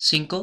5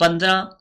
15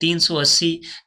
380,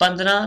15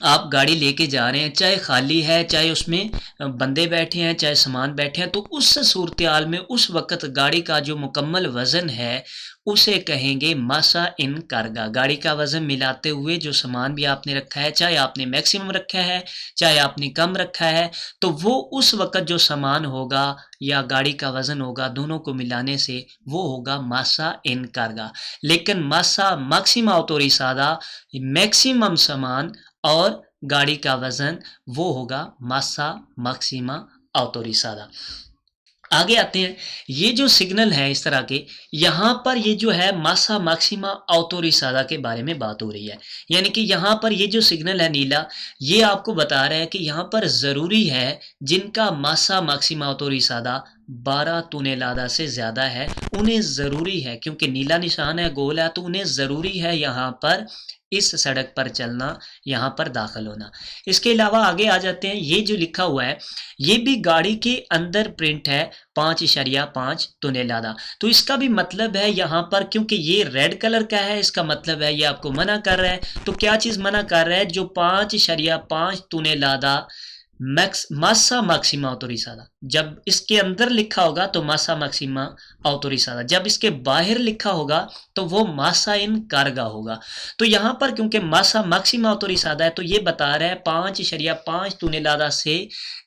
آپ گاڑی لے کے جا رہے ہیں، چاہے خالی ہے، چاہے اس میں بندے بیٹھے ہیں، چاہے سامان بیٹھے ہیں، تو اس صورتحال میں اس وقت گاڑی کا جو مکمل وزن ہے اسے کہیں گے ماسا ان کارگا۔ گاڑی کا وزن ملاتے ہوئے جو سامان بھی آپ نے رکھا ہے، چاہے آپ نے میکسیمم رکھا ہے چاہے آپ نے کم رکھا ہے، تو وہ اس وقت جو سامان ہوگا یا گاڑی کا وزن ہوگا، دونوں کو ملانے سے وہ ہوگا ماسا ان کارگا۔ لیکن ماسا ماکسیما اوتوریزادا، میکسیمم سامان اور گاڑی کا وزن، وہ ہوگا ماسا ماکسیما اوتوریزادا۔ آگے آتے ہیں، یہ جو سگنل ہے اس طرح کے، یہاں پر یہ جو ہے ماسا ماکسیما اوتوریزادا کے بارے میں بات ہو رہی ہے، یعنی کہ یہاں پر یہ جو سگنل ہے نیلا، یہ آپ کو بتا رہا ہے کہ یہاں پر ضروری ہے جن کا ماسا ماکسیما اوتوریزادا 12 طنیلادہ سے زیادہ ہے، انہیں ضروری ہے، کیونکہ نیلا نشان ہے، گول ہے، تو انہیں ضروری ہے یہاں پر اس سڑک پر چلنا، یہاں پر داخل ہونا۔ اس کے علاوہ آگے آ جاتے ہیں، یہ جو لکھا ہوا ہے یہ بھی گاڑی کے اندر پرنٹ ہے، 5.5 طنیلادہ۔ تو اس کا بھی مطلب ہے یہاں پر، کیونکہ یہ ریڈ کلر کا ہے، اس کا مطلب ہے یہ آپ کو منع کر رہا ہے۔ تو کیا چیز منع کر رہا ہے؟ جو 5.5 طنیلادہ ماسا ماکسیما اوتوریزادا، جب اس کے اندر لکھا ہوگا تو ماسا ماکسیما اوتوریزادا، جب اس کے باہر لکھا ہوگا تو وہ ماسا ان کارگا ہوگا۔ تو یہاں پر کیونکہ ماسا ماکسیما اوتوریزادا ہے، تو یہ بتا رہا ہے 5.5 طنیلادہ سے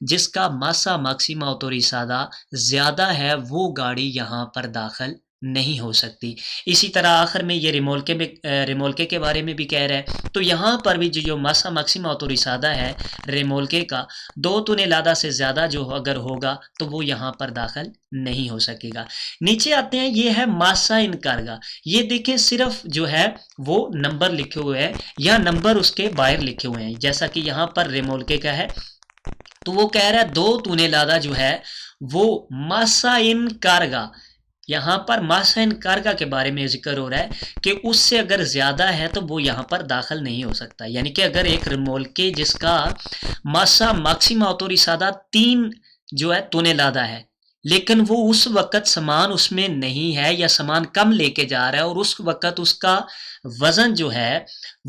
جس کا ماسا ماکسیما اوتوریزادا زیادہ ہے وہ گاڑی یہاں پر داخل نہیں ہو سکتی۔ اسی طرح آخر میں یہ ریمولکے کے بارے میں بھی کہہ رہا ہے، تو یہاں پر بھی جو ماسا ماکسیما اوتوریزادا ہے ریمولکے کا، 2 طنیلادہ سے زیادہ جو اگر ہوگا تو وہ یہاں پر داخل نہیں ہو سکے گا۔ نیچے آتے ہیں، یہ ہے ماسا ان کارگا۔ یہ دیکھیں صرف جو ہے وہ نمبر لکھے ہوئے ہیں یا نمبر اس کے باہر لکھے ہوئے ہیں، جیسا کہ یہاں پر ریمولکے کا ہے، تو وہ کہہ رہا ہے 2 طنیلادہ جو ہے وہ ماسا ان کارگا، یہاں پر ماسا ان کارگا کے بارے میں ذکر ہو رہا ہے کہ اس سے اگر زیادہ ہے تو وہ یہاں پر داخل نہیں ہو سکتا۔ یعنی کہ اگر ایک ریمولکے جس کا ماسا ماکسیما اوتوریزادا 3 جو ہے طنیلادہ ہے، لیکن وہ اس وقت سامان اس میں نہیں ہے یا سامان کم لے کے جا رہا ہے، اور اس وقت اس کا وزن جو ہے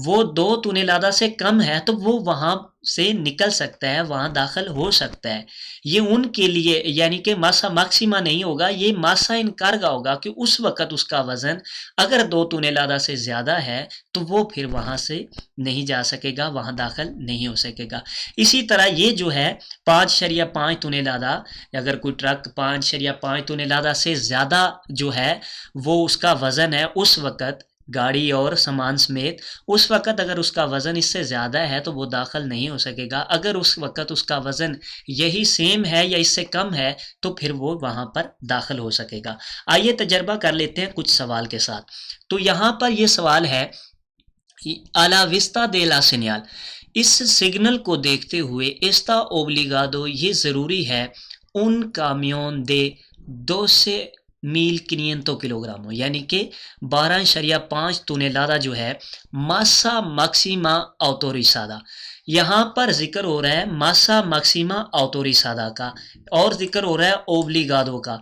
وہ 2 طنیلادہ سے کم ہے، تو وہ وہاں سے نکل سکتا ہے، وہاں داخل ہو سکتا ہے۔ یہ ان کے لیے یعنی کہ ماسا ماکسیما نہیں ہوگا، یہ ماسا ان کارگا ہوگا کہ اس وقت اس کا وزن اگر 2 طنیلادہ سے زیادہ ہے تو وہ پھر وہاں سے نہیں جا سکے گا، وہاں داخل نہیں ہو سکے گا۔ اسی طرح یہ جو ہے 5.5 طنیلادہ، اگر کوئی ٹرک 5.5 طنیلادہ سے زیادہ جو ہے وہ اس کا وزن ہے، اس وقت گاڑی اور سامان سمیت، اس وقت اگر اس کا وزن اس سے زیادہ ہے تو وہ داخل نہیں ہو سکے گا۔ اگر اس وقت اس کا وزن یہی سیم ہے یا اس سے کم ہے تو پھر وہ وہاں پر داخل ہو سکے گا۔ آئیے تجربہ کر لیتے ہیں کچھ سوال کے ساتھ۔ تو یہاں پر یہ سوال ہے، الا وستا دے لا سینیال، اس سگنل کو دیکھتے ہوئے استا اوبلیگادو، یہ ضروری ہے ان کامیون دے 12.5 کلوگرام، یعنی کہ 12.5 طنیلادہ جو ہے ماسا ماکسیما اوتوریزادا۔ یہاں پر ذکر ہو رہا ہے ماسا ماکسیما اوتوریزادا کا، اور ذکر ہو رہا ہے اوبلیگادو کا۔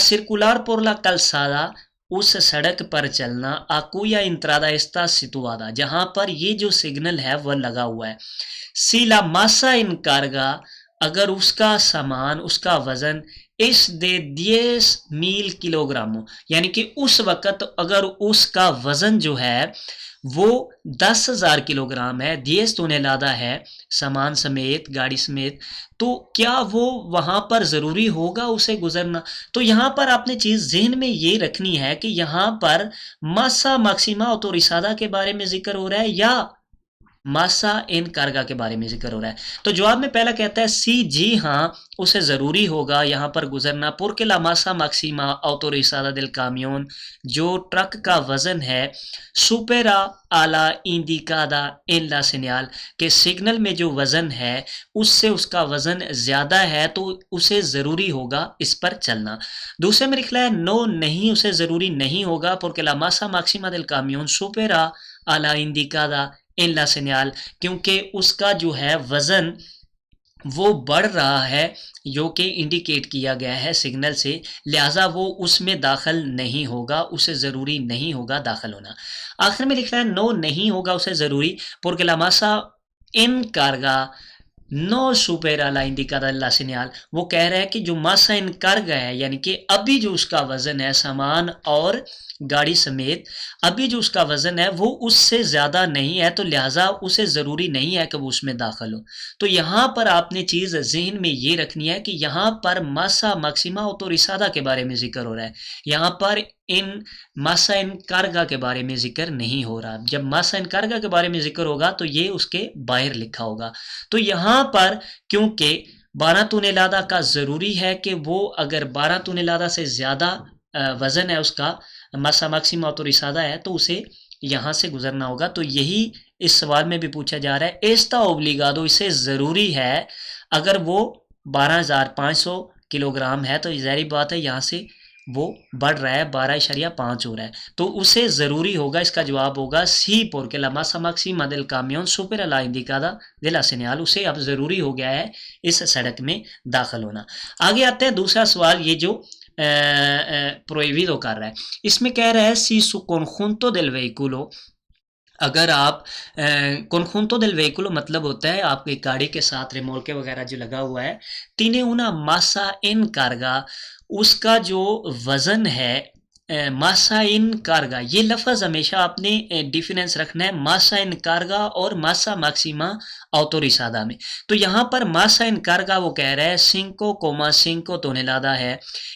سرکولار پر لا کلسادا، اس سڑک پر چلنا، آکویا انترادا استا سیتوادا، جہاں پر یہ جو سگنل ہے وہ لگا ہوا ہے۔ سیلا ماسا ان کارگا، اگر اس کا سامان، اس کا وزن اس دے 10,000 کلوگراموں، یعنی کہ اس وقت اگر اس کا وزن جو ہے وہ 10,000 کلوگرام ہے، 10 طنیلادہ ہے، سامان سمیت، گاڑی سمیت، تو کیا وہ وہاں پر ضروری ہوگا اسے گزرنا؟ تو یہاں پر آپ نے چیز ذہن میں یہ رکھنی ہے کہ یہاں پر ماسا ماکسیما اوتوریزادا کے بارے میں ذکر ہو رہا ہے یا ماسا ان کارگا کے بارے میں ذکر ہو رہا ہے۔ تو جواب میں پہلا کہتا ہے سی، جی ہاں اسے ضروری ہوگا یہاں پر گزرنا، پورکے لا ماسا ماکسیما اوتوریزادا دل کامیون، جو ٹرک کا وزن ہے، سوپرا آلا انڈیکادا ان لا سینیال، کہ سگنل میں جو وزن ہے اس سے اس کا وزن زیادہ ہے تو اسے ضروری ہوگا اس پر چلنا۔ دوسرے میں لکھ رہا ہے نو، نہیں، اسے ضروری نہیں ہوگا، پورکے لا ماسا ماکسیما دل کامیون سوپرا آلا انڈیکادا ان لا سینیال، کیونکہ اس کا جو ہے وزن وہ بڑھ رہا ہے جو کہ انڈیکیٹ کیا گیا ہے سگنل سے، لہٰذا وہ اس میں داخل نہیں ہوگا، اسے ضروری نہیں ہوگا داخل ہونا۔ آخر میں لکھ رہا ہے نو، نہیں ہوگا اسے ضروری، پورکے لا ماسا encarga no supera la indicada la señal, وہ کہہ رہا ہے کہ جو ماسا انکارگا ہے یعنی کہ ابھی جو اس کا وزن ہے سامان اور گاڑی سمیت ابھی جو اس کا وزن ہے وہ اس سے زیادہ نہیں ہے، تو لہٰذا اسے ضروری نہیں ہے کہ وہ اس میں داخل ہو۔ تو یہاں پر آپ نے چیز ذہن میں یہ رکھنی ہے کہ یہاں پر ماسا ماکسیما اوتوریسادا کے بارے میں ذکر ہو رہا ہے، یہاں پر ان ماسا انکارگا کے بارے میں ذکر نہیں ہو رہا۔ جب ماسا انکارگا کے بارے میں ذکر ہوگا تو یہ اس کے باہر لکھا ہوگا۔ تو یہاں پر کیونکہ 12 تونیلادہ کا ضروری ہے کہ وہ اگر 12 تونیلادہ سے زیادہ وزن ہے اس کا، ماسا ماکسیما اوتوریسادا ہے، تو اسے یہاں سے گزرنا ہوگا۔ تو یہی اس سوال میں بھی پوچھا جا رہا ہے، ایستا اوبلیگادو، اسے ضروری ہے اگر وہ 12,500 کلو گرام ہے تو ظاہری بات ہے یہاں سے وہ بڑھ رہا ہے، 12.5 ہو رہا ہے، تو اسے ضروری ہوگا، اس کا جواب ہوگا سی porque la masa máxima del camión supera la indicada de la señal، اسے اب ضروری ہو گیا ہے اس سڑک میں داخل ہونا۔ آگے آتے ہیں دوسرا سوال، یہ جو prohibido کر رہا ہے، اس میں کہہ رہا ہے si su conjunto del vehículo، اگر آپ conjunto del vehículo مطلب ہوتا ہے آپ کی گاڑی کے ساتھ ریمولکے وغیرہ جو لگا ہوا ہے، tiene una masa en carga، اس کا جو وزن ہے ماسا ان کارگا، یہ لفظ ہمیشہ آپ نے ڈیفرنس رکھنا ہے ماسا ان کارگا اور ماسا ماکسیما اوتوریسادا میں۔ تو یہاں پر ماسا ان کارگا وہ کہہ رہا ہے 5,5 تونیلادہ ہے،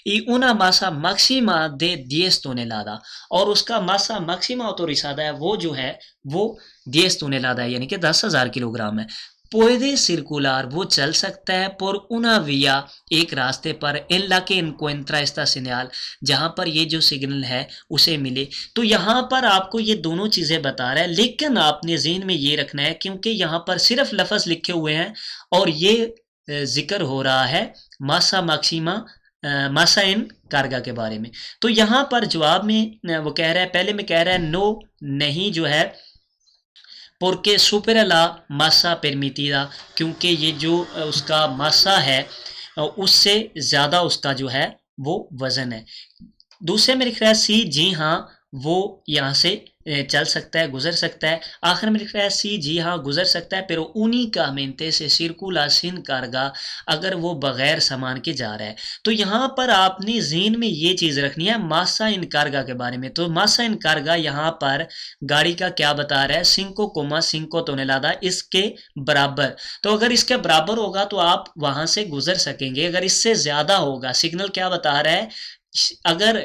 y una masa máxima de 10 تونیلادہ، اور اس کا ماسا ماکسیما اوتوریسادا ہے وہ جو ہے وہ 10 تونیلادہ ہے، یعنی کہ 10,000 کلو گرام ہے۔ puede circular، وہ چل سکتا ہے por una vía، ایک راستے پر en la que encuentra esta señal، جہاں پر یہ جو سگنل ہے اسے ملے۔ تو یہاں پر آپ کو یہ دونوں چیزیں بتا رہا ہے، لیکن آپ نے ذہن میں یہ رکھنا ہے کیونکہ یہاں پر صرف لفظ لکھے ہوئے ہیں اور یہ ذکر ہو رہا ہے ماسا ماکسیما ماسا ان کارگا کے بارے میں، تو یہاں پر جواب میں وہ کہہ رہا ہے، پہلے میں کہہ رہا ہے نو نہیں جو ہے porque supera la masa permitida، کیونکہ یہ جو اس کا ماسا ہے اس سے زیادہ اس کا جو ہے وہ وزن ہے۔ دوسرے میں لکھ رہا ہے سی جی ہاں وہ یہاں سے چل سکتا ہے، گزر سکتا ہے۔ آخر میں لکھ رہا ہے سی جی ہاں گزر سکتا ہے pero únicamente se circula sin carga، اگر وہ بغیر سامان کے جا رہا ہے۔ تو یہاں پر آپ نے ذہن میں یہ چیز رکھنی ہے ماسا ان کارگا کے بارے میں۔ تو ماسا ان کارگا یہاں پر گاڑی کا کیا بتا رہا ہے 5,5 تونیلادہ، اس کے برابر۔ تو اگر اس کے برابر ہوگا تو آپ وہاں سے گزر سکیں گے، اگر اس سے زیادہ ہوگا، سگنل کیا بتا رہا ہے اگر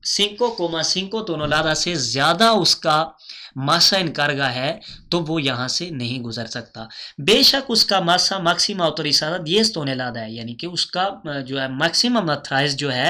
5,5 تونیلادہ سے زیادہ اس کا ماسا انکارگا ہے تو وہ یہاں سے نہیں گزر سکتا۔ بے شک اس کا ماسا ماکسیما اوتوریسادا 10 تونیلادہ ہے، یعنی کہ اس کا جو ہے میکسیمم اتھرائز جو ہے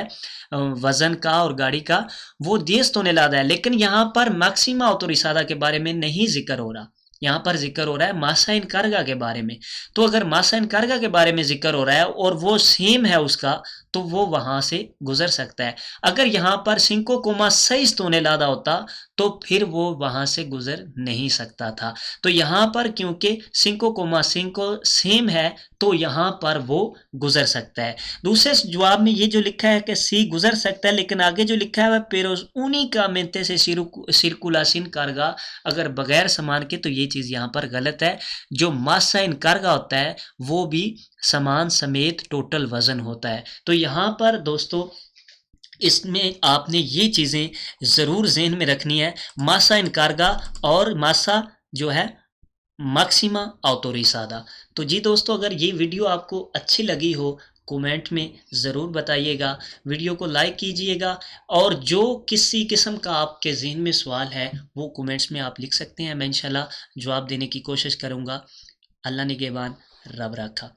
وزن کا اور گاڑی کا وہ 10 تونیلادہ ہے، لیکن یہاں پر میکسیما اوتوریسادا کے بارے میں نہیں ذکر ہو رہا، یہاں پر ذکر ہو رہا ہے ماسا انکارگا کے بارے میں۔ تو اگر ماسا انکارگا کے بارے میں ذکر ہو رہا ہے اور وہ سیم ہے اس کا تو وہ وہاں سے گزر سکتا ہے۔ اگر یہاں پر 5,6 تونیلادہ ہوتا تو پھر وہ وہاں سے گزر نہیں سکتا تھا۔ تو یہاں پر کیونکہ 5,5 سیم ہے تو یہاں پر وہ گزر سکتا ہے۔ دوسرے جواب میں یہ جو لکھا ہے کہ سی گزر سکتا ہے، لیکن آگے جو لکھا ہے پیروز únicamente سے circulación carga، اگر بغیر سامان کے، تو یہ چیز یہاں پر غلط ہے۔ جو ماسا انکارگا ہوتا ہے وہ بھی سامان سمیت ٹوٹل وزن ہوتا ہے۔ تو یہاں پر دوستو اس میں آپ نے یہ چیزیں ضرور ذہن میں رکھنی ہے، ماسا انکارگا اور ماسا جو ہے ماکسیما اوتوریسادا۔ تو جی دوستو اگر یہ ویڈیو آپ کو اچھی لگی ہو کومنٹ میں ضرور بتائیے گا، ویڈیو کو لائک کیجئے گا، اور جو کسی قسم کا آپ کے ذہن میں سوال ہے وہ کومنٹس میں آپ لکھ سکتے ہیں، میں انشاءاللہ جواب دینے کی کوشش کروں گا۔ اللہ نگہبان، رب رکھا۔